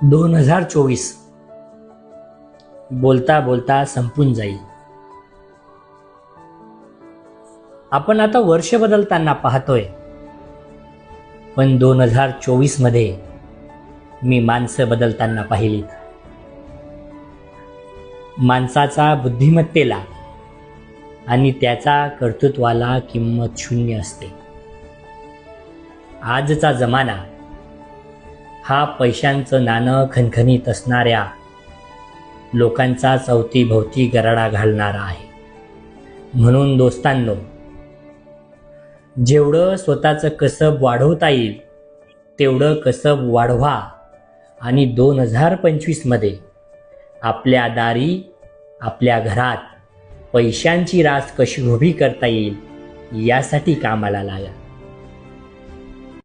2024 बोलता बोलता संपून जाईल. आपण आता वर्ष बदलताना पाहतोय, पण 2024 मध्ये मी माणसं बदलताना पाहिलीत. माणसाचा बुद्धिमत्तेला आणि त्याचा कर्तृत्वाला किंमत शून्य असते. आजचा जमाना हा पैशांचं नाणं खणखणीत असणाऱ्या लोकांचा चौथीभोवती गराडा घालणारा आहे. म्हणून दोस्तांनो, जेवढं स्वतःचं कसब वाढवता येईल तेवढं कसब वाढवा आणि 2025 मध्ये आपल्या दारी, आपल्या घरात पैशांची रास कशी उभी करता येईल यासाठी कामाला लागा.